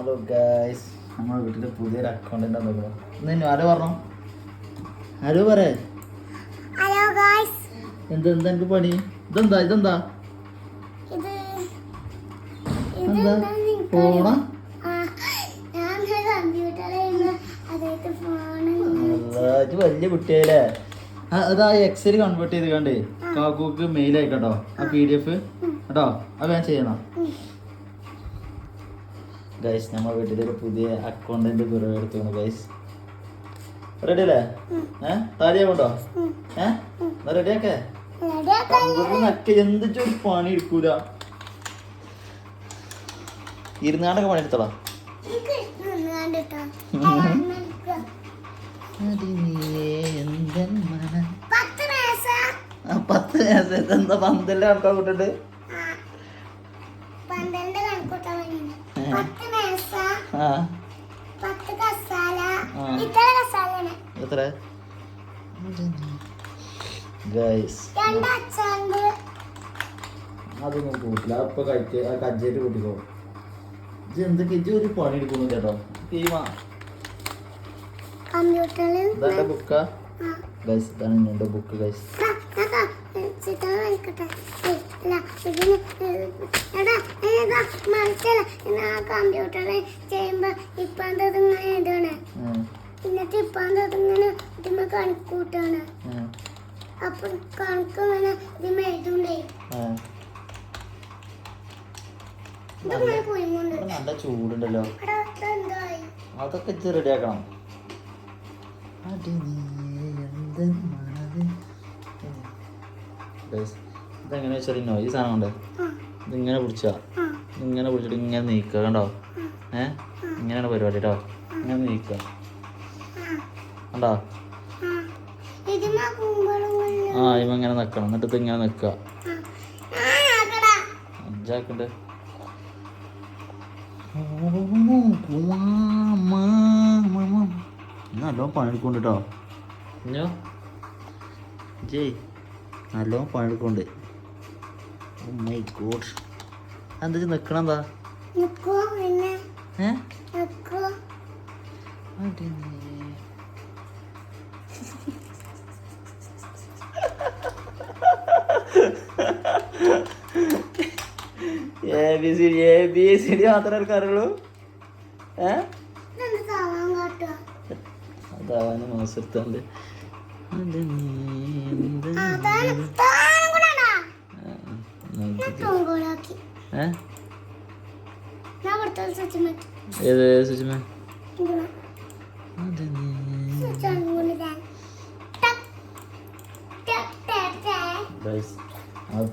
Hello guys, നമ്മുടെ വീട്ടിൽ പുതിയൊരു അക്കൗണ്ടന്റ് വന്നിരിക്കുന്നു. ഇന്ന് ആരോ പറഞ്ഞോ? ആരോ പറയേ. Hello guys. എന്താ എനിക്ക് പണി? ഇതെന്താ എന്താ ഫോണാ? വലിയ കുട്ടിയായില്ലേ? അതാ എക്സൽ കൺവേർട്ട് ചെയ്ത് കണ്ടേ കാക്കൂക്ക് മെയിൽ അയക്കട്ടോ, ആ PDF കേട്ടോ, അത് ഞാൻ ചെയ്യണം. ഗൈസ്, നമ്മുടെ വീട്ടിലൊരു പുതിയ അക്കൗണ്ടന്റ് എടുത്തു ഗൈസ്. റെഡി അല്ലേ? താലിയാവണ്ടോ? എന്നാ റെഡിയാക്കേ. കമ്പ്യൂട്ടറിനൊക്കെ എന്ത് ഒരു പണി എടുക്കൂല, ഇരുന്നാണ്ടൊക്കെ പണി എടുത്തോളാം. 10 എന്താ 12 കണക്കാ കൂട്ടിട്ട് എത്ര ഗൈസ്? അതൊന്നും കൂട്ടില്ല, അപ്പൊ കജ്ജേറ്റ് കൂട്ടിക്കോ. ഇത് എന്തൊക്കെ ഒരു പണി എടുക്കുന്നു ചേട്ടോ. ഇതാ ബുക്കാ ഗൈസ്, ഇതാണ് എന്റെ ബുക്ക് ഗൈസ്. കമ്പ്യൂട്ടറിൽ ചെയ്യുമ്പോ ഇങ്ങനെ എന്നിട്ട് ഇങ്ങനെ കണക്കൂട്ടാണ്. അപ്പൊ കണക്ക് ഇങ്ങനെ ഇതിമ എഴുതണ്ടേ. നല്ല ചൂടുണ്ടല്ലോ, അതൊക്കെ റെഡിയാക്കണം. ഇതെങ്ങനെ വെച്ചാൽ ഈ സാധനം കൊണ്ട് ഇതിങ്ങനെ പിടിച്ചാ, ഇങ്ങനെ പിടിച്ചിട്ട് ഇങ്ങനെ നീക്കുക കണ്ടോ. ഇങ്ങനെയാണ് പരിപാടി കേട്ടോ. ഇങ്ങനെ നീക്കുക കണ്ടോ. ഇങ്ങനെ നിക്കണം, എന്നിട്ട് ഇത് ഇങ്ങനെ നിക്കുക. അഞ്ചാക്കുണ്ട്. നല്ലോണം പണിയെടുക്കുന്നുണ്ട് കേട്ടോ. ഇഞ്ഞോ ജയ് നല്ലോണം പണിയെടുക്കുന്നുണ്ട്. ഓ മൈ ഗോഡ്, എന്താ നിക്കണം? എന്താ ABCD മാത്രമേ എടുക്കാറുള്ളൂ. അതാവാനും മോശത്തുണ്ട്. ഏത് സുജിമേ?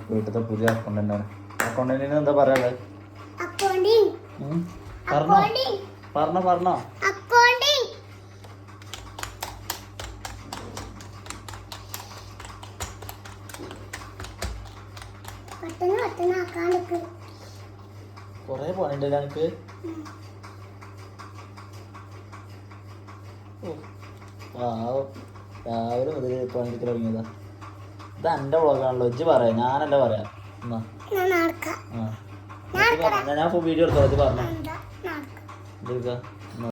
വീട്ടിലത്തെ പുതിയ അക്കൗണ്ടന്റാണ്. അക്കൗണ്ടന്റിന് എന്താ പറയാനുള്ളത്? പറഞ്ഞോ. കൊറേ പണിണ്ടല്ലോ എനിക്ക്. രാവിലെ മുതൽ പണിക്ക് തുടങ്ങിയതാ. ഇത് എന്റെ വ്ളോഗാണല്ലോ, ഇജ്ജ് പറയാ, ഞാനല്ല പറയാ. ഞാൻ വീഡിയോ എടുത്തോ, ഇത് പറഞ്ഞോ.